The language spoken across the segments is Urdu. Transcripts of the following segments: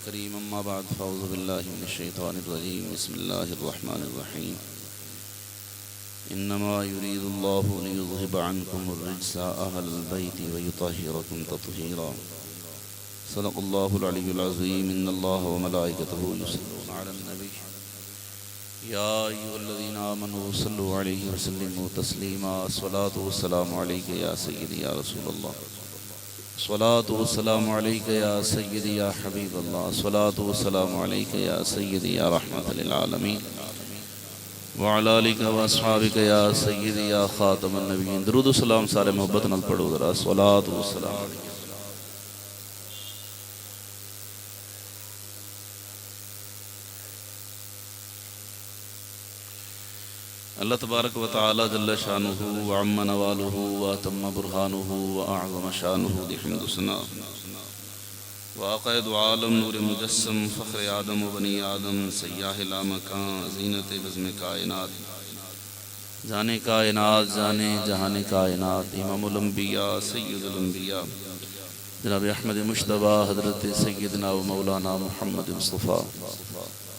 الكريم أما بعد فأعوذ بالله من الشيطان الرجيم بسم الله الرحمن الرحيم إنما يريد الله ليذهب عنكم الرجس أهل البيت ويطهركم تطهيرا صدق الله العلي العظيم إن الله وملائكته يصلون على النبي يا أيها الذين آمنوا صلوا عليه وسلموا تسليما الصلاة والسلام عليك يا سيدي يا رسول الله الصلاة والسلام عليك يا سيدي يا حبيب الله الصلاة والسلام عليك يا سيدي يا رحمة للعالمين وعلى آلك واصحابك يا سيدي يا خاتم النبيين درود و سلام سارے محبت نال پڑھو ذرا الصلاة والسلام عليك اللہ تبارک و تعالی جل شانہ وعم نوالہ واتم برہانہ واعظم شانہ لحمد ثنا وعقائد عالم نور مجسم فخر آدم و بنی آدم سیاہ لامکان زینت بزم کائنات جانے کائنات جانے جہان کائنات امام الانبیاء سید الانبیاء جناب احمد مشتبہ حضرت سیدنا و مولانا محمد مصطفیٰ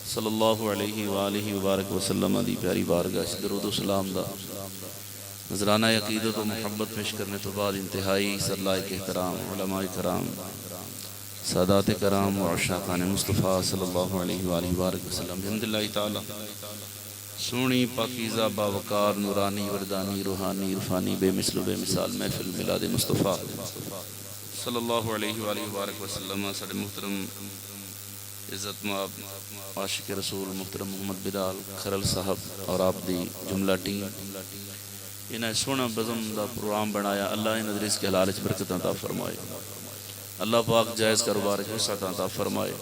صلی اللہ علیہ وآلہ وبارک وسلم دی پیاری بارگاہ درود و سلام دا نذرانہ عقیدت و محبت پیش کرنے تو بعد انتہائی سرلائق احترام علماء کرام سادات کرام و عشاقان مصطفیٰ صلی اللہ علیہ وآلہ وبارک وسلم الحمدللہ تعالی سونی پاکیزہ باوقار نورانی وردانی روحانی عرفانی بے مثل و بے مثال محفل میلاد مصطفیٰ صلی اللہ علیہ وآلہ وبارک وسلم سارے محترم عزت مآب عاشق رسول محترم محمد بلال خرل صاحب اور آپ دی جملہ ٹیم انہیں سونا بزم دا پروگرام بنایا اللہ ان ادریس کے حلال برکت عطا فرمائے اللہ پاک جائز کاروبار حصہ عطا فرمائے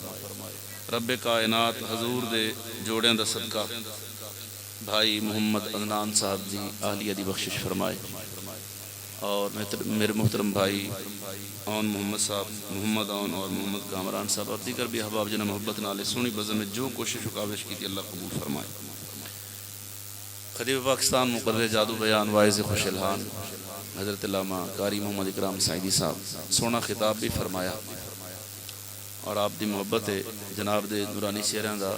رب کائنات حضور دے جوڑیں دا صدقہ بھائی محمد عدنان صاحب دی اہلیہ دی بخشش فرمائے اور میرے محترم بھائی اون محمد صاحب محمد اون اور محمد کامران صاحب اور دیگر بھی احباب جنہ محبت نالے سونی بزم میں جو کوشش و کاوش کی تھی اللہ قبول فرمائے خدیو پاکستان مقرر جادو بیان وائز خوش الہان حضرت علامہ قاری محمد اکرام سعیدی صاحب سونا خطاب بھی فرمایا اور آپ دی محبت ہے جناب دے نورانی شہران دا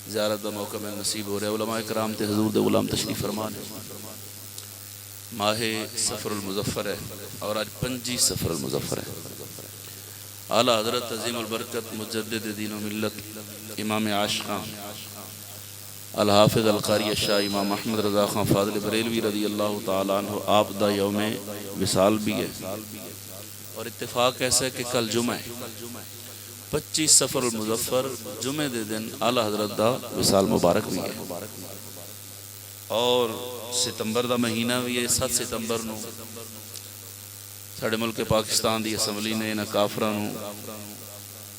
زیارت دا موقع میں نصیب ہو رہے علماء اکرام تے حضور دے غلام تشریف فرمان ماہ سفر المظفر ہے اور آج 25 سفر المظفر ہے اعلیٰ حضرت عظیم البرکت مجدد دین و ملت امام عاشقان الحافظ القاری الشاہ امام احمد رضا خان فاضل بریلوی رضی اللہ تعالیٰ عنہ آپ دا یوم وصال بھی ہے اور اتفاق ایسا ہے کہ کل جمعہ ہے 25 سفر المظفر جمعہ دے دن اعلیٰ حضرت دا وصال مبارک بھی ہے اور ستمبر دا مہینہ بھی ہے 7 ستمبر نو ساڑھے ملک پاکستان دی اسمبلی نے انہاں کافران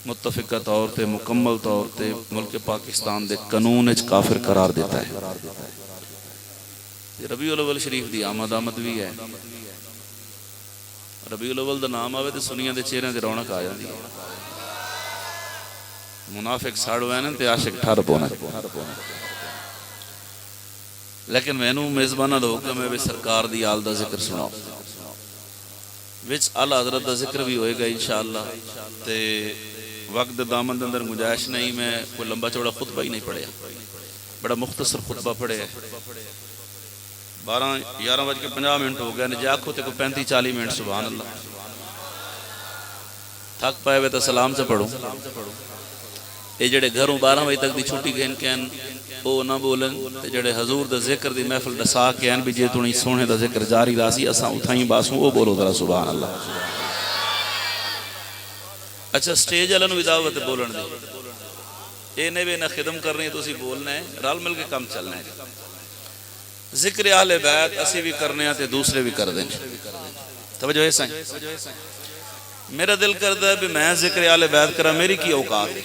متفقہ طور تے مکمل طور تے ملک پاکستان دے قانون اچ کافر قرار دیتا ہے ربیع الاول شریف دی آمد بھی ہے ربیع الاول دا نام آوے تے سنیاں دے چہرے دے رونق آ جاندی ہے منافق ساڑ وینن تے عاشق ٹھار پونا لیکن میں نو میزبانہ دا حکم ہے سرکار دی آل دا ذکر سناؤ وچ اعلیٰ حضرت دا ذکر بھی ہوئے گا انشاءاللہ تے وقت دامن دے اندر گنجائش نہیں میں کوئی لمبا چوڑا خطبہ ہی نہیں پڑھیا بڑا مختصر خطبہ پڑھے ہے 11:50 ہو گیا نے جاکھو تے کو 35-40 منٹ سبحان اللہ تھک پائے ہوئے تو سلام سے پڑھوں یہ جڑے گھروں 12 بجے تک دی چھوٹی گھن کہن او نہ بولن جڑے حضور دا ذکر دی محفل دسا کے ان بھی جے تو نہیں سونے دا ذکر جاری راسی اساں اٹھائیں باسوں او بولو ذرا سبحان اللہ اچھا سٹیج والوں نو دعوت بولن دی اے نے بھی نہ خدم کرنی تو اسی بولنا ہے رل مل کے کام چلنا ہے ذکر اہل بیت اسی بھی کرنے ہیں تے دوسرے بھی کر دیں توجہ ہے سائیں میرا دل کرتا ہے بھی میں ذکر اہل بیت کرا میری کی اوقات ہے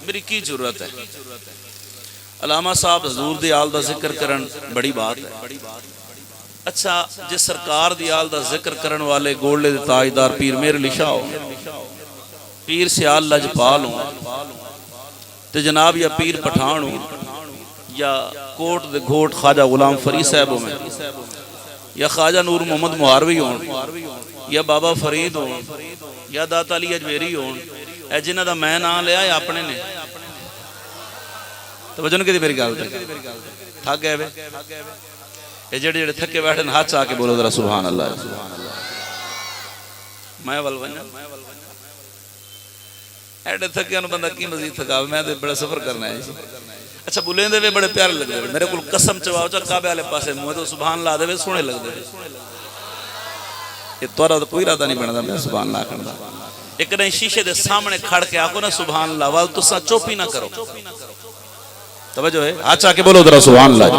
میری کی ضرورت ہے علامہ صاحب حضور دی آل دا ذکر کرن بڑی بات ہے اچھا جس سرکار دی آل دا ذکر کرن والے گوڑلے دے تاجدار پیر میر علی شاہ ہو پیر سیال لجپال ہوں تے جناب یا پیر پٹھان ہوں یا کوٹ دے گھوٹ خواجہ غلام فرید صاحب ہوں یا خواجہ نور محمد مہاروی ہوں یا بابا فرید ہوں یا داتا علی اجمیری ہوں اے جنہاں دا میں نام لیا یا اپنے نے توجہ نہیں کی میری گل تے تھک گئے وے اے جڑے جڑے تھکے بیٹھے ہاتھ آ کے بولو ذرا سبحان اللہ میں ول ونجا ایڈے تھکے نو بندہ کی مزید تھکاوے میں تے بڑا سفر کرنا ہے اچھا بولیں دے بڑے پیارے لگ دے میرے کو قسم چواؤ چا کعبے والے پاسے منہ تو سبحان اللہ دے سونے لگ دے یہ تورا تو کوئی ارادہ نہیں بندا میں سبحان اللہ کردا ایک نہیں شیشے دے سامنے کھڑ کے آکو نا سبحان اللہ وال تساں چوپی نہ کرو توجہ ہے ہاتھ آ کے بولو ذرا سبحان اللہ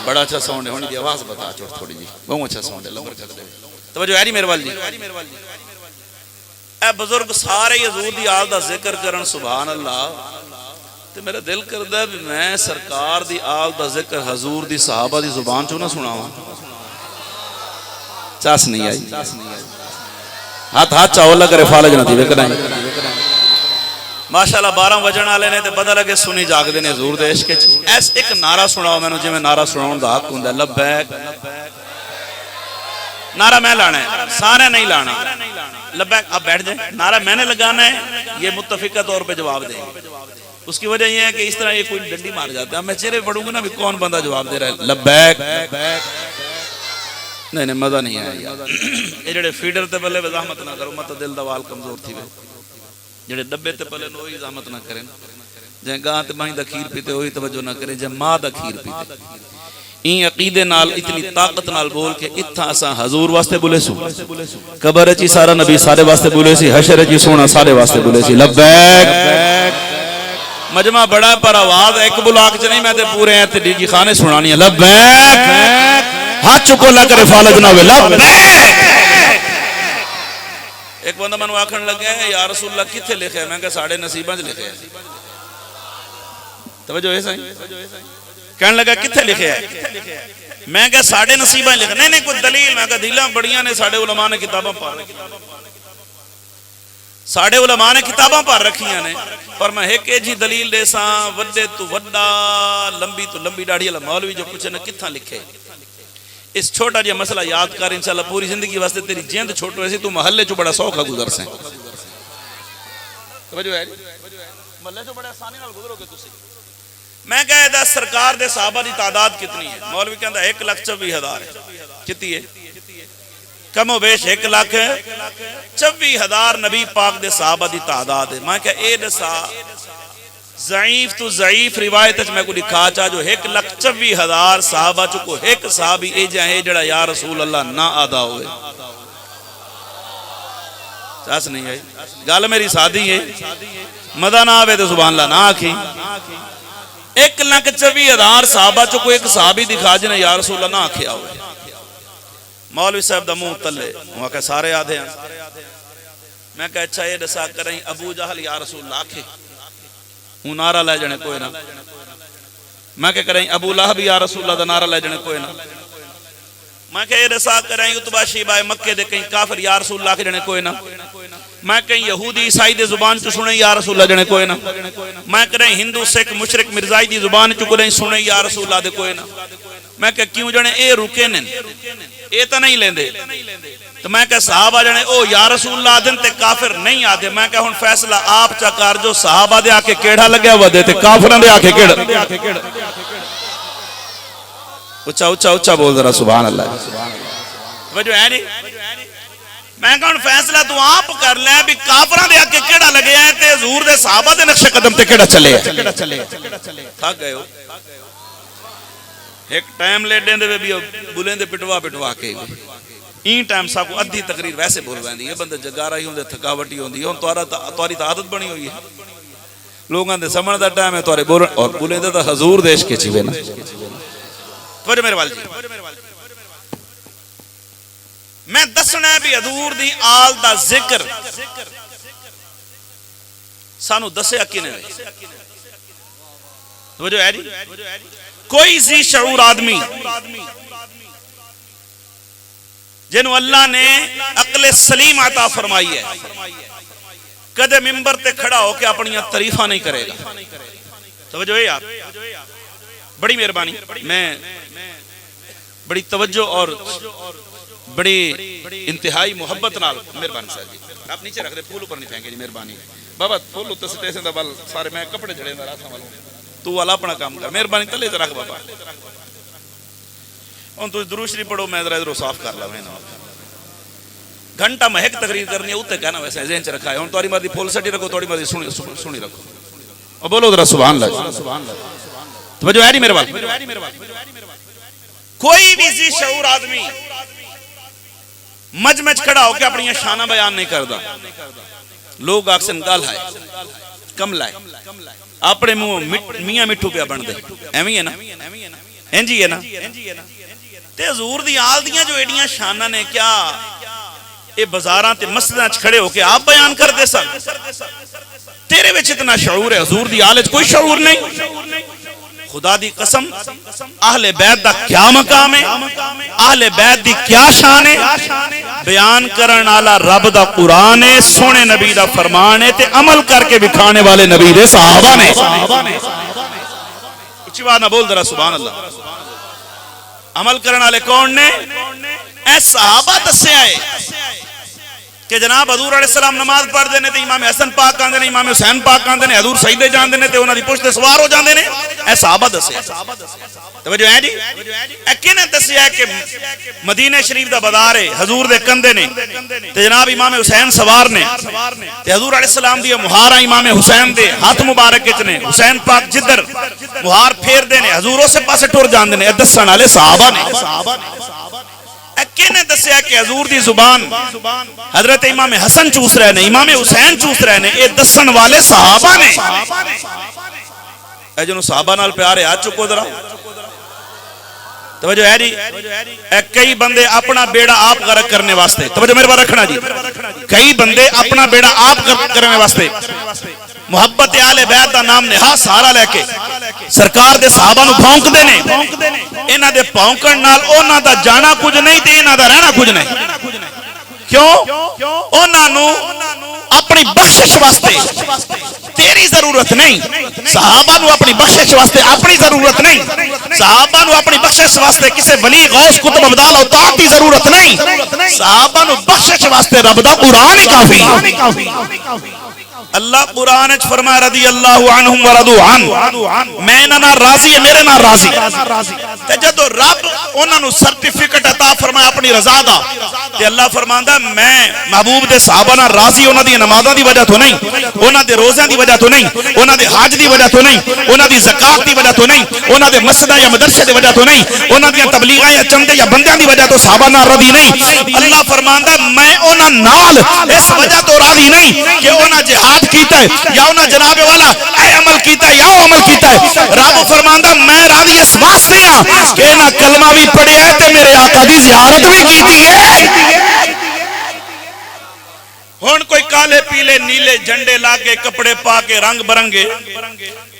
بڑا اچھا ساؤنڈ ہے ہونی دی آواز بتا چھوڑ تھوڑی جی بہت اچھا ساؤنڈ ہے اللہ برکت دے توجہ ہے میرے وال جی اے بزرگ سارے حضور دی آل دا ذکر کرن سبحان اللہ تے میرا دل کردا ہے میں سرکار دی آل دا ذکر حضور دی صحابہ دی زبان چوں نہ سناواں چاس نہیں آئی ہاتھ چاہو اللہ کرے فالج نہ تھی وکرائیں ماشاءاللہ 12 وجن والے نے تے پتہ لگے سنی جاگ دے نے حضور دے عشق وچ ایس ایک نعرہ سناؤ مینوں جویں نعرہ سناون دا حق ہوندا ہے لبیک نعرہ میں لانا ہے سارے نہیں لانا لبیک آپ بیٹھ جائیں نعرہ میں نے لگانا ہے یہ متفقہ طور پہ جواب دیں اس کی وجہ یہ ہے کہ اس طرح یہ کوئی ڈنڈی مار جاتا ہے میں چہرے پڑھوں گا نا بھی کون بندہ جواب دے رہا ہے لبیک نہیں مزہ نہیں آیا یہ جڑے فیڈر تے پہلے وضاحت نہ کرو مت دل دا وال کمزور تھی وے جڑے ڈبے تے پہلے وہی وضاحت نہ کریں جے گاں تے ماں دا کھیر پیتے وہی توجہ نہ کرے جے ماں دا کھیر پیتے این عقیدے نال اتنی طاقت نال بول کے اتھا اساں حضور واسطے بولے سو قبر چی سارا نبی سارے واسطے بولے سی حشر چی سونا سارے واسطے بولے سی لبیک مجمع بڑا پر آواز ایک بلاک چ نہیں میں تے پورے ہیں تے ڈی جی خانے سنانی ہے لبیک ہاتھ چکو اللہ کرے فالج نہ ہوئے لبیک ایک بندہ منو آکھن لگے ہیں یا رسول اللہ کتھے لکھے ہیں میں کہا ساڑھے نصیبہ لکھے ہیں توجہ ہے سائیں کہنے لگا کتھے لکھے ہیں میں کہا ساڑھے نصیبہ لکھے نہیں کوئی دلیل میں کہا دلیل بڑیاں نے ساڑھے علماء نے کتاباں پار ساڑھے علماء نے کتاباں پار رکھیاں نے پر میں ایک جی دلیل دے ساں وڈے تو وڈا لمبی تو لمبی ڈاڑھی اللہ مولوی جو کچھ نے کتھاں لکھے اس چھوٹا جا مسئلہ یاد کر انشاءاللہ پوری زندگی واسطے تیری جیند چھوٹو ایسی تو محلے چو بڑا سوکھا گزر سیں توجہ ہے محلے چو بڑا آسانی نال گزرو گے تسی میں کہا دا سرکار دے صحابہ دی تعداد کتنی ہے مولوی کہندا 1,24,000 ہے کتنی ہے کم و بیش 1,24,000 نبی پاک دے صحابہ دی تعداد ہے میں کہا اے دسا ضعیف تو ضعیف روایت میں کو لکھا چاہ جو 1,24,000 صحابہ چکو ایک صحابی اے جائے جڑا یا رسول اللہ نہ آدھا ہوئے چاس نہیں ہے گال میری سادھی ہے مدہ نہ آوے تو سبحان اللہ نہ آکھی 1,24,000 صحابہ چکو ایک صحابی دکھا جنہیں یا رسول اللہ نہ آکھیا ہوئے مولوی صاحب دا منہ تلے وہاں کہ سارے آدھے ہیں میں کہا اچھا یہ دسا کریں ابو جہل یا رسول اللہ آکھے ہوں نعرہ لے جنے کوئی نہ میں کہ کریں ابو لہب یا رسول اللہ دا نعرہ لے جنے کوئی نہ میں کہ یہ دسا کریں اتبا شیبہ مکے دے کہیں کافر یا رسول اللہ کے جنے کوئی نہ میں کہیں یہودی عیسائی دے زبان چو سنے یا رسول اللہ جنے کوئی نہ میں کریں ہندو سکھ مشرک مرزائی دی زبان چو کلیں سنے یا رسول اللہ دے کوئی نہ میں کہ کیوں جنے اے رکے نن اے تا نہیں لیندے تو میں کہ صحابہ جنے او یا رسول اللہ دن تے کافر نہیں آدھے میں کہ ہن فیصلہ آپ چاکار جو صحابہ دے آکے کیڑا لگیا ودے تے کافران دے آکے کیڑا اچھا بول ذرا سبحان اللہ وجہ ہے نہیں میں کہا ہن فیصلہ تو آپ کر لیں بھی کافران دے آکے کیڑا لگیا ہے تے حضور دے صحابہ دے نقش قدم تے کیڑا چلے تھک گئے ہو ایک ٹائم لے دیں دے بھی بولیں دے پٹوا کے این ٹائم سا کو ادھی تقریر ویسے بول رہے ہیں یہ بندے جگارہ ہی ہوں دے تھکاوٹی ہوں دی ہوں تواری تا عادت بنی ہوئی ہے لوگاں دے سمجھ دا ٹائم ہے توارے بولن اور بولیں دے تا حضور دیش کے چیوے نا توجہ میرے والدی میں دسنا ہے بھی حضور دی آل دا ذکر سانو دسے اکینے رہے توجہ ہے جی کوئی ذی شعور آدمی جنہوں اللہ نے عقل سلیم عطا فرمائی ہے کدے ممبر تے کھڑا ہو کے اپنی تعریفہ نہیں کرے گا توجہ ہے آپ بڑی مہربانی میں بڑی توجہ اور بڑی انتہائی محبت نال مہربانی صاحب جی آپ نیچے رکھ دے پھول اوپر نہیں پھینکے جی مہربانی بابا فل اتنے سٹیشن دا بل سارے میں کپڑے جڑے دا راسا والوں تو والا اپنا کام کر مہربانی تلے تے رکھ بابا ہن تو درود شریف پڑھو میں ذرا ادھر صاف کر لاں نا گھنٹہ میں ایک تقریر کرنی ہے اوتے کہنا ویسے ذہن چ رکھا ہے ہن تہاڈی مرضی فل سٹی رکھو تہاڈی مرضی سنی رکھو اور بولو ذرا سبحان اللہ سبحان اللہ توجہ ہے نہیں میرے وال کوئی بھی ذی شعور آدمی مجمع کھڑا ہو کے اپنی شانہ بیان نہیں کردا لوگ اکثر گل ہے کم لائے اپنے منہ میاں مٹھو پیا بن دے ایویں ہے نا انجی ہے نا تے حضور دی آل دیاں جو ایڈیاں شانہ نے کیا اے بازاراں تے مسجداں وچ کھڑے ہو کے آپ بیان کر دے سن تیرے وچ اتنا شعور ہے حضور دی آل وچ کوئی شعور نہیں خدا دی قسم اہل بیت دا کیا مقام ہے اہل بیت دی کیا شان ہے بیان کرن والا رب دا قرآن ہے سونے نبی دا فرمان ہے تے عمل کر کے دکھانے والے نبی دے صحابہ نے اچھی بات نہ بول ذرا سبحان اللہ عمل کرن والے کون نے اے صحابہ دسے آئے کہ جناب حضور علیہ السلام نماز پڑھ دینے تے امام حسن پاک آندے نے امام حسین پاک آندے نے حضور سجدے جاندے نے تے انہاں دی پشت سوار ہو جاندے نے اے صحابہ دسے توجہ ہے جی اے کنے دسے ہے کہ مدینہ شریف دا بازار ہے حضور دے کندے نے تے جناب امام حسین سوار نے تے حضور علیہ السلام دی مہاراں امام حسین دے ہاتھ مبارک وچ نے حسین پاک جدھر مہار پھیر دے نے حضور اسے پاسے ٹر جاندے نے اے دسن والے صحابہ نے کنے دسیا کہ حضور دی زبان حضرت امام حسن چوس رہے نے امام حسین چوس رہے نے اے دسن والے صحابہ نے اے جنہوں صحابہ نال پیارے آ چکو ذرا توجہ ہے جی اے کئی بندے اپنا بیڑا آپ غرق کرنے واسطے توجہ میرے بار رکھنا جی کئی بندے اپنا بیڑا آپ غرق کرنے واسطے محبت آل بیت دا نام نہا سہارا لے کے سرکار دے صحابہ نو بھونک دے نے انہاں دے بھونکن نال انہاں دا جانا کچھ نہیں تے انہاں دا رہنا کچھ نہیں کیوں انہاں نو اپنی بخشش واسطے تیری ضرورت نہیں صحابہ نو اپنی بخشش واسطے اپنی ضرورت نہیں صحابہ نو اپنی بخشش واسطے کسے ولی غوث قطب ابدال اوتاد دی ضرورت نہیں صحابہ نو بخشش واسطے رب دا قرآن ہی کافی اللہ قرآن اچھ فرمائے رضی اللہ عنہم ورضو عن میں نہ راضی ہے میرے نہ راضی تے جدو رب انہاں نو سرٹیفکیٹ عطا فرمائے اپنی رضا دا تے اللہ فرماندا میں محبوب دے صحابہ نہ راضی انہاں دی نمازاں دی وجہ تو نہیں انہاں دے روزیاں دی وجہ تو نہیں انہاں دے حج دی وجہ تو نہیں انہاں دی زکات دی وجہ تو نہیں انہاں دے مسجداں یا مدرسے دی وجہ تو نہیں انہاں دی تبلیغاں یا چندے یا بندیاں دی وجہ تو صحابہ نہ راضی نہیں اللہ فرماندا میں انہاں نال اس وجہ تو راضی نہیں کہ انہاں جہاد کیتا ہے یا انہاں جناب والا اے عمل کیتا ہے یا عمل کیتا ہے رب فرماندا میں راضی اس واسطے ہاں کہ نہ کلمہ بھی پڑھیا ہے تے میرے آقا دی زیارت بھی کیتی ہے ہن کوئی کالے پیلے نیلے جھنڈے لا کے کپڑے پا کے رنگ برنگے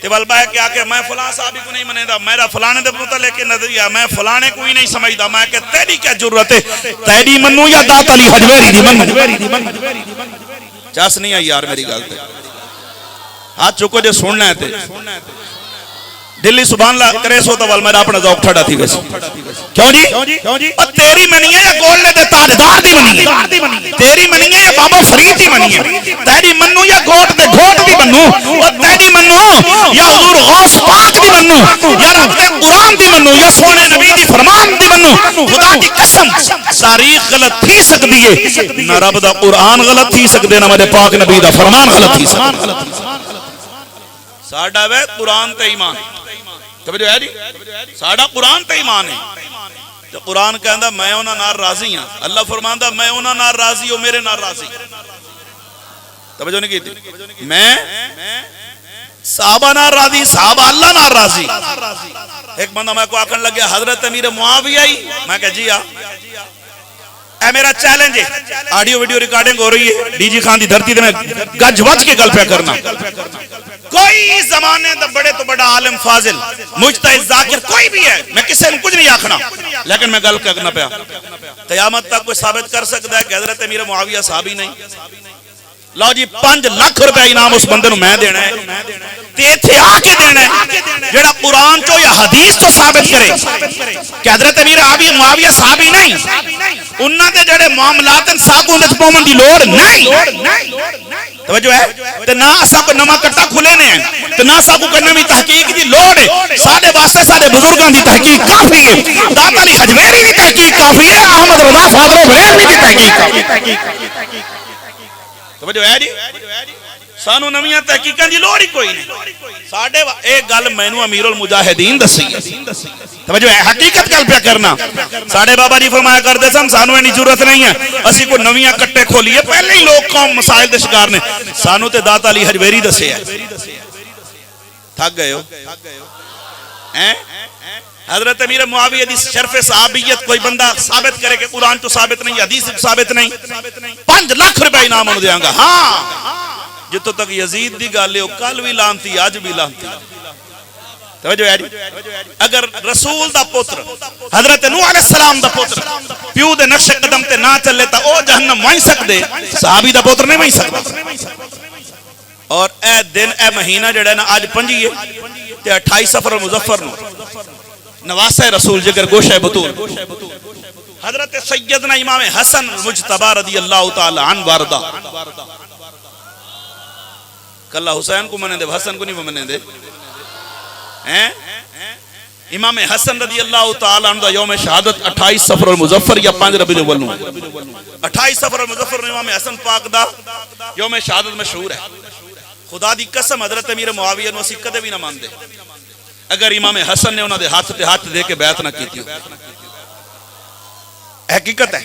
تے ول بہ کے آ کے میں فلاں صحابی کو نہیں منیندا میرا فلانے دے متعلق نظریہ میں فلانے کو ہی نہیں سمجھدا میں کہ تیری کیا ضرورت ہے تیری منو یا دات علی حجویری دی منو چاس نہیں آئی یار میری گل تے ہاتھ چکو جو سننا ہے تے دلی سبحان اللہ کرے سو تو میرا اپنا ذوق ٹھڑا تھی ویسے کیوں جی اور تیری منی ہے یا گولڈے دے تاجدار دی منی ہے تیری منی ہے یا بابا فرید دی منی ہے تیری منو یا گھوٹ دے گھوٹ دی منو اور تیری منو یا حضور غوث پاک دی منو یا رب دے قرآن دی منو یا سونے نبی دی فرمان دی منو خدا دی قسم تاریخ غلط تھی سکتی ہے نہ رب دا قرآن غلط تھی سکتے نہ میرے پاک نبی دا فرمان غلط تھی سکتے ساڑھا وے قرآن تے ایمان توجہ ہے جی ساڑھا قرآن تے ایمان ہے تو قرآن کہندا میں انہاں نال راضی ہاں اللہ فرماندا میں انہاں نال راضی ہوں میرے نال راضی توجہ نہیں کیتی میں صحابہ نال راضی صحابہ اللہ نال راضی ایک بندہ میں کو آکھن لگیا حضرت امیر معاویہ ہی میں کہ جی اے میرا چیلنج ہے آڈیو ویڈیو ریکارڈنگ ہو رہی ہے ڈی جی خان دی دھرتی تے میں گج وج کے گل پہ کرنا کوئی زمانے دا بڑے تو بڑا عالم فاضل مجتہد ذاکر کوئی بھی ہے میں کسی نے کچھ نہیں آکھنا لیکن میں گل کرنا پیا قیامت تک کوئی ثابت کر سکتا ہے کہ حضرت امیر معاویہ صحابی نہیں لو جی 5 لاکھ روپے انعام اس بندے نو میں دینا ہے تے ایتھے آ کے دینا ہے جڑا قرآن چو یا حدیث تو ثابت کرے کہ حضرت امیر معاویہ صحابی نہیں انہاں دے جڑے معاملات ساگوں وچ پاون دی لوڑ نہیں توجہ ہے تے نہ اساں کو نواں کٹا کھلے نے تے نہ اساں کو کوئی نویں تحقیق دی لوڑ ہے. ساڈے واسطے ساڈے بزرگاں دی تحقیق کافی ہے. داتا علی حجویری دی تحقیق کافی ہے. احمد رضا فاضل بریلوی دی تحقیق کافی ہے. توجہ ہے جی سانو نویاں تحقیقاں دی لوڑ ہی کوئی نہیں. ساڈے ایک گل مینوں امیر المجاہدین دسی ہے. توجہ ہے حقیقت گل پیا کرنا. ساڈے بابا جی فرمایا کرتے سن سانو اینی ضرورت نہیں ہے اسی کو نویاں کٹے کھولیے. پہلے ہی لوگ قوم مسائل دے شکار نے. سانو تے داتا علی حجویری دسے ہے. تھک گئے ہو حضرت امیر معاویہ دی شرف صحابیت کوئی بندہ ثابت کرے کہ قرآن تو ثابت نہیں حدیث تو ثابت نہیں 5 لاکھ روپے انعام انہوں دیاں گا. ہاں جتوں تک یزید دی گل ہے وہ کل بھی لانتی آج بھی لانتی. توجہ ہے اگر رسول دا پتر حضرت نوح علیہ السلام دا پتر پیو دے نقش قدم تے نہ چلے تا او جہنم وہیں سکدے صحابی دا پتر نہیں وہیں سکدا. اور اے دن اے مہینہ جڑا ہے نا آج 5 ہے تے 28 صفر المظفر نو نواسہ رسول جگر گوشہ بطول حضرت سیدنا امام حسن مجتبی رضی اللہ تعالی عنہ وارضا. کلہ حسین کو منے دے حسن کو نہیں منے دے. امام حسن رضی اللہ تعالی عنہ دا یوم شہادت 28 صفر المظفر یا 5 ربیع الاول نو 28 صفر المظفر نو امام حسن پاک دا یوم شہادت مشہور ہے. خدا دی قسم حضرت امیر معاویہ نو اسی کدے بھی نہ مان دے اگر امام حسن نے انہاں دے ہاتھ تے ہاتھ دے کے بیعت نہ کیتی ہو. حقیقت ہے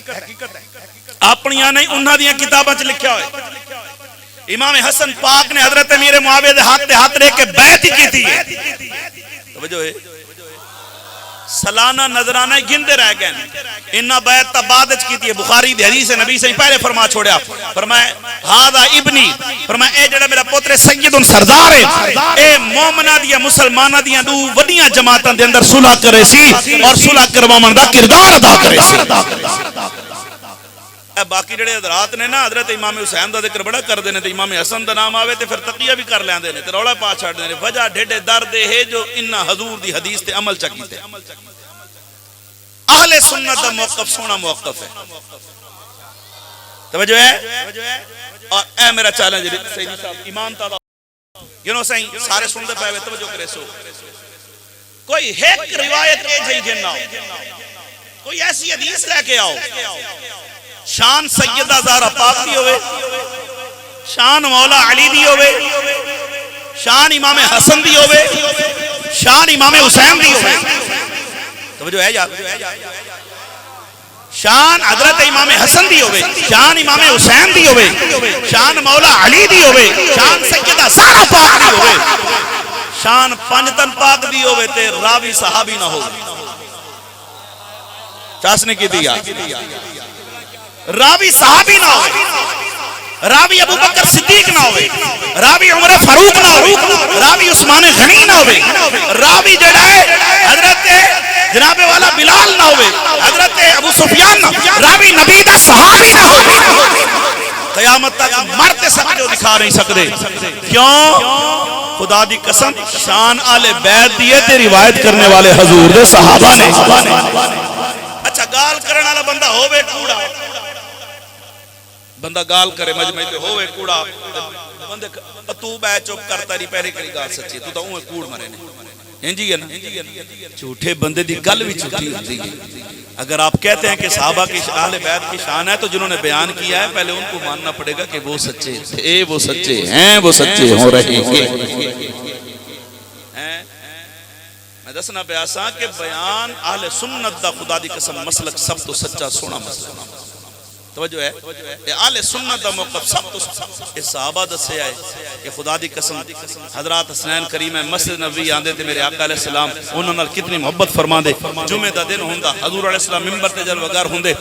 اپنیاں نہیں انہاں دیاں کتاباں چ لکھیا ہوئے امام حسن پاک نے حضرت امیر معاویہ دے ہاتھ تے ہاتھ دے کے بیعت ہی کیتی ہے. توجہ ہے سالانہ نظرانہ گندے رہ گئے انہاں بیعت تا بعد وچ کیتی ہے. بخاری دی حدیث ہے نبی سے پہلے فرما چھوڑیا فرمایا ہذا ابنی فرمایا اے جڑا میرا پوتر سید سردار ہے اے مومناں دی مسلماناں دی دو وڈیاں جماعتاں دے اندر صلح کرے سی اور صلح کرواون دا کردار ادا کرے سی. باقی جڑے حضرات نے نا حضرت امام حسین دا ذکر بڑا کر دینے تے امام حسن دا نام آوے تے پھر تقیہ بھی کر لیندے نے تے رولا پا چھڑ دینے. وجہ ڈھڈے درد ہے جو انہاں حضور دی حدیث تے عمل چا کیتے. اہل سنت دا موقف سونا موقف ہے. توجہ ہے اور اے میرا چیلنج سیدی صاحب ایمان تا گنو سائیں سارے سن دے پے توجہ کرے سو کوئی ایک روایت اے جئی گننا کوئی ایسی حدیث لے کے آؤ شان سیدہ زہرا پاک دی ہوئے شان مولا علی دی ہوئے شان امام حسن دی ہوئے شان امام حسین دی ہوئے. توجہ ہے یار شان حضرت امام حسن دی ہوئے شان امام حسین دی ہوئے شان مولا علی دی ہوئے شان سیدہ زہرا پاک دی ہوئے شان پنجتن پاک دی ہوئے تے راوی صحابی نہ ہو. چاسنے کی دیا راوی صحابی نہ ہوئے راوی ابو بکر صدیق نہ ہوئے راوی عمر فاروق نہ ہوئے راوی عثمان غنی نہ ہوئے راوی جڑا ہے حضرت جناب والا بلال نہ ہوئے حضرت ابو سفیان نہ راوی نبی دا صحابی نہ ہوئے. قیامت تک مرتے سکتے ہو دکھا نہیں سکتے. کیوں خدا دی قسم شان آل بیت دیئے تے روایت کرنے والے حضور دے صحابہ نے. اچھا گال کرنے والا بندہ ہوئے کوڑا بندہ گال کرے مجمع تے ہوئے کوڑا بندے تو بے چپ کرتا رہی پہلے کری گال سچی تو اوے کوڑ مرے نے انجی ہے نا جھوٹے بندے دی گل بھی جھوٹی ہوتی ہے. اگر آپ کہتے ہیں کہ صحابہ کی اہل بیت کی شان ہے تو جنہوں نے بیان کیا ہے پہلے ان کو ماننا پڑے گا کہ وہ سچے تھے وہ سچے ہیں وہ سچے ہو رہے ہیں. میں دسنا پیاسا کہ بیان اہل سنت دا خدا دی قسم مسلک سب تو سچا سونا مسلک. توجہ ہے اہل سنت دا موقف سب تو اس صحابہ دسے آئے کہ خدا دی قسم حضرات حسنین کریم مسجد نبوی آندے تھے میرے آقا علیہ السلام انہوں نے کتنی محبت فرما دے. جمعہ دا دن ہوندا حضور علیہ السلام منبر تے جلوگر ہوندے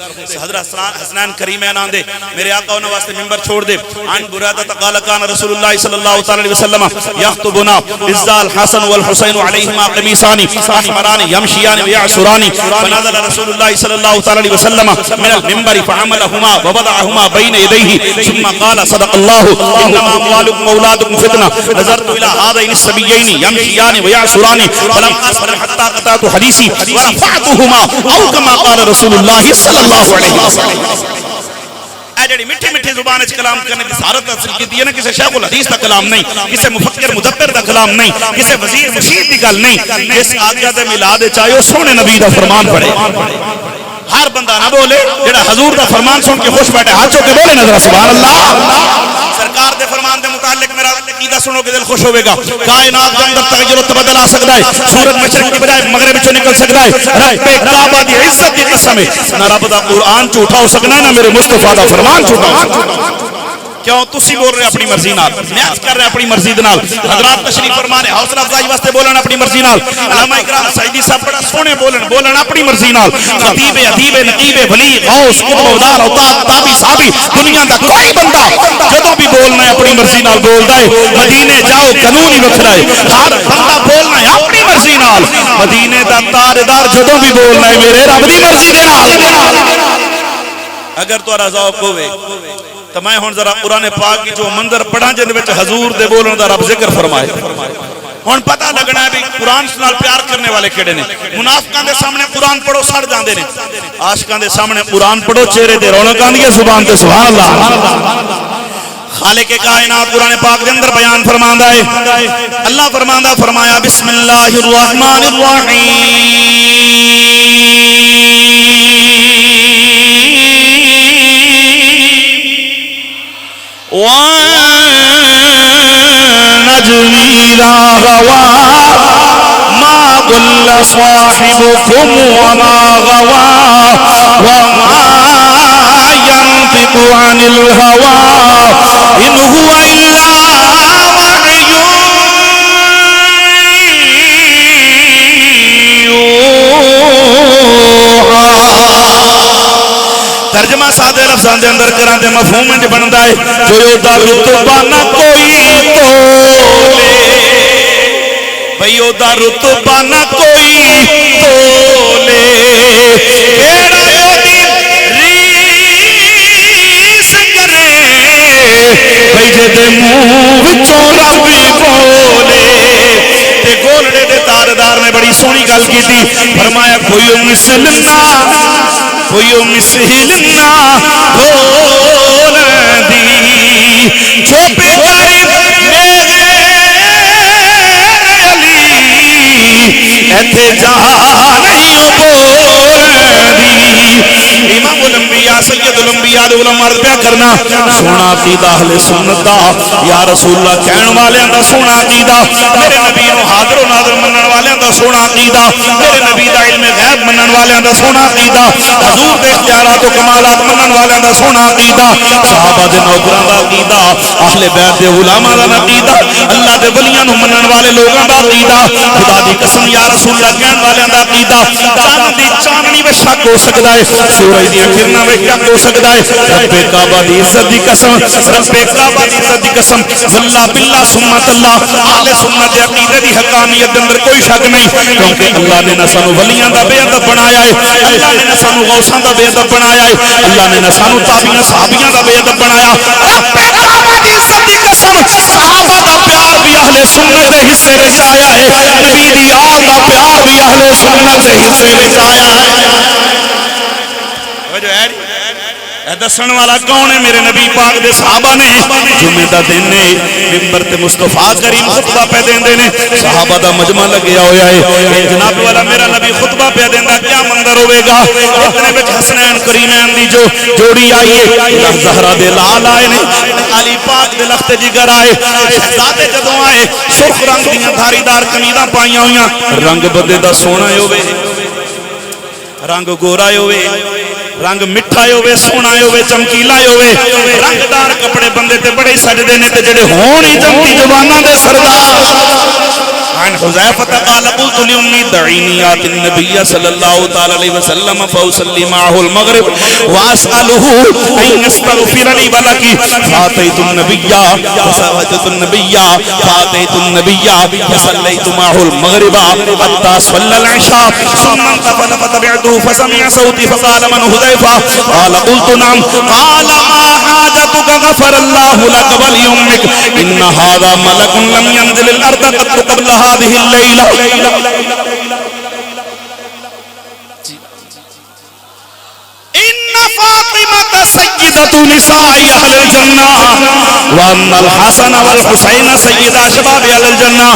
حضرت حسنین کریم آندے میرے آقا انہوں واسطے منبر چھوڑ دے. عن برادہ قال کان رسول اللہ صلی اللہ تعالی علیہ وسلم یخطبنا اذ الحسن والحسین علیہما قمیصان احمران یمشیان ویعصران فنزل رسول اللہ صلی اللہ تعالی علیہ وسلم من المنبر فعملهما ووضعهما بين يديه ثم قال صدق الله انما اموالكم واولادكم فتنه نظرت الى هذين الصبيين يمشيان ويعصران فلم اصبر حتى قطعت حديثي ورفعتهما او كما قال رسول الله صلى الله عليه وسلم. جڑی میٹھی میٹھی زبان وچ کلام کرنے دی سہارت حاصل کیتی ہے نا، کسی شیخ الحدیث دا کلام نہیں، کسی مفکر مدبر دا کلام نہیں، کسی وزیر مشید دی گل نہیں، جس آقا دے میلاد وچ آئے سونے نبی دا فرمان پڑھے۔ ہر بندہ نہ بولے جڑا حضور دا فرمان سن کے خوش بیٹھے، ہاتھ چو کے بولے نظر سبحان اللہ۔ سرکار دے فرمان دے متعلق میرا عقیدہ سنو کے دل خوش ہوے گا۔ کائنات کے اندر تغیر و تبدل آ سکتا ہے، سورج مشرق کی بجائے مغرب وچوں نکل سکتا ہے، رب کعبہ دی عزت دی قسم ہے نہ رب دا قرآن جھوٹا ہو سکنا ہے نہ میرے مصطفیٰ دا فرمان جھوٹا ہو سکنا۔ کیوں تسی بول رہے اپنی مرضی نال، نیاز کر رہے اپنی مرضی نال، حضرات تشریف فرما رہے حوصلہ افزائی واسطے بولن اپنی مرضی نال، علامہ اکرام سعیدی صاحب بڑا سونے بولن اپنی مرضی نال، خطیب ادیب نقیب ولی غوث قطب ودار اوتاد تابی صحابی دنیا دا کوئی بندہ جدوں بھی بولنا ہے اپنی مرضی نال بولدا ہے۔ مدینے جاؤ قانون ہی وکھرا ہے، ہر بندہ بولنا ہے اپنی مرضی نال۔ مدینے دا تاجدار جدوں بھی بولنا ہے میرے رب دی مرضی دے نال۔ اگر تہاڈا ذوق ہوے تو میں ہن ذرا قرآن پاک کی جو منظر پڑھاں جن وچ حضور دے بولن دا رب ذکر فرمائے، ہن پتہ لگنا ہے بھی قرآن نال پیار کرنے والے کیڑے نے۔ منافقاں دے سامنے قرآن پڑھو سڑ جاندے نے، عاشقاں دے سامنے قرآن پڑھو چہرے تے رونق آندی ہے زبان تے سبحان اللہ۔ خالق کائنات قرآن پاک کے اندر بیان فرماندا ہے، اللہ فرماندا فرمایا بسم اللہ الرحمن الرحیم وَالنَّجْمِ إِذَا هَوَىٰ مَا ضَلَّ صَاحِبُكُمْ وَمَا غَوَىٰ وَمَا يَنطِقُ عَنِ الْهَوَىٰ إِنْ هُوَ إِلَّا وَحْيٌ يُوحَىٰ۔ ترجمہ سادے لفظاں دے اندر کراں تے مفہوم وچ بندا ہے جو دا رتبہ نہ کوئی تولے، بھئی او دا رتبہ نہ کوئی تولے، کیڑا او دی ریس کرے، بھئی جے دے منہ وچوں رب بولے۔ تے گولڑے دے تاجدار نے بڑی سونی گل کیتی، فرمایا کوئی مثل نہ کوئی مثل نہ بولندی چپ کر میرے علی ایتھے جا نہیں بولندی۔ امام الانبیاء سید الانبیاء علماء عرض پیا کرنا سونا عقیدہ اہل سنت دا یا رسول اللہ کہن والیاں دا سونا عقیدہ، میرے نبی نو حاضر و ناظر منن والیاں دا سونا عقیدہ، میرے نبی دا علم غیب منن والیاں دا سونا عقیدہ، حضور دے اختیارات و کمالات منن والیاں دا سونا عقیدہ، صحابہ دے نوکراں دا عقیدہ، اہل بیت دے علماء دا عقیدہ، اللہ دے ولیاں نو منن والے لوگاں دا عقیدہ، خدا دی قسم یا رسول اللہ کہن والیاں دا عقیدہ، چاند دی چاندنی وچ شک ہو سکدا ہے، سورج دی کرناں وچ شک ہو سکدا ہے، رب کعبہ دی عزت دی قسم، رب کعبہ دی عزت دی قسم، واللہ باللہ سمت اللہ، اہل سنت دے عقیدے دی حقانیت دے اندر کوئی شک نہیں، کیونکہ اللہ نے نہ سانو ولیاں دا بے ادب بنایا ہے، اللہ نے نہ سانو غوثاں دا بے ادب بنایا ہے، اللہ نے نہ سانو تابعین صحابیاں دا بے ادب بنایا۔ رب کعبہ دی عزت دی قسم، صحابہ دا پیار بھی اہل سنت دے حصے وچ آیا ہے، نبی دی آل دا پیار بھی اہل سنت دے حصے وچ آیا ہے۔ جو ہے دسن والا کون ہے؟ میرے نبی پاک دے صحابہ نے۔ جمعہ دا دن نے منبر تے مصطفیٰ کریم خطبہ پہ دیندے نے، صحابہ دا مجمع لگیا ہویا ہے، جناب والا میرا نبی خطبہ پہ دیندا کیا منظر ہوے گا؟ اتنے وچ حسنین کریمین دی جو جوڑی آئی ہے، زہرا دے لال آئے نے، علی پاک دے لخت جگر آئے، شہزادے جدوں آئے سرخ رنگ دیاں دھاری دار قمیضاں پائیاں ہویاں، رنگ بدے دا سونا ہوے، رنگ گورا ہوے، رنگ مٹھا ہوے، سونا ہوے، چمکیلا ہوے، رنگدار کپڑے بندے تے بڑے سجدے نے تے جڑے ہون ہی جنتی جواناں دے سردار۔ عن حذیفہ قال قلت لأمی دعینی آت النبی صلی اللہ تعالی علیہ وسلم فاصلی معه المغرب واسألہ ان یستغفر لی ولکی فاتیت النبی فصلیت معه المغرب حتی صلی العشاء ثم انتفل فتبعته فسمع صوتی فقال من حذیفہ قال قلت نعم قال ما حاجتك غفر اللہ لك وليمك ان هذا ملک لم ينزل الارض قد قبل هذه الليلة إن فاطمة سيدة نساء أهل الجنة وأن الحسن والحسين سيدا شباب أهل الجنة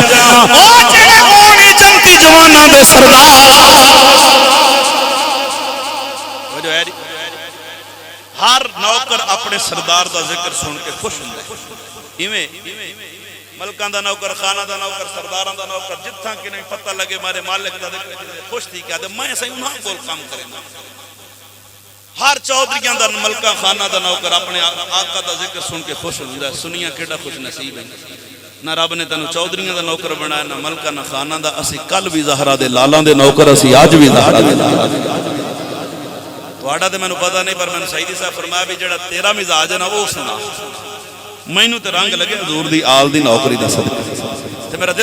او جڑے ہونی جنتی جواناں دے سردار ہر نوکر اپنے سردار دا ذکر سن کے خوش ہوندا ہے ایویں ملکاں دا نوکر خانہ دا نوکر سرداراں دا نوکر جتھاں کہ نہیں پتہ لگے مارے مالک دا ذکر خوش تھی کہ میں صحیح انہاں کول کام کرے ہر چودھریاں دا ملکاں خانہ دا نوکر اپنے آقا دا ذکر سن کے خوش ہوندا ہے سنیاں کیڑا خوش نصیب ہے نہ رب نے تینوں چودھریاں دا نوکر بنایا نہ ملکاں نہ خانہ دا اسی کل بھی زہرا دے لالاں دے نوکر اسی آج بھی زہرا دے لالاں دے تواڈا تے مینوں پتہ نہیں پر میں سیدی صاحب فرمایا بھی جڑا تیرا مزاج ہے نا وہ سنا مینوں تے رنگ لگے حضور دی آل دی نوکری دا صدقہ تے میرا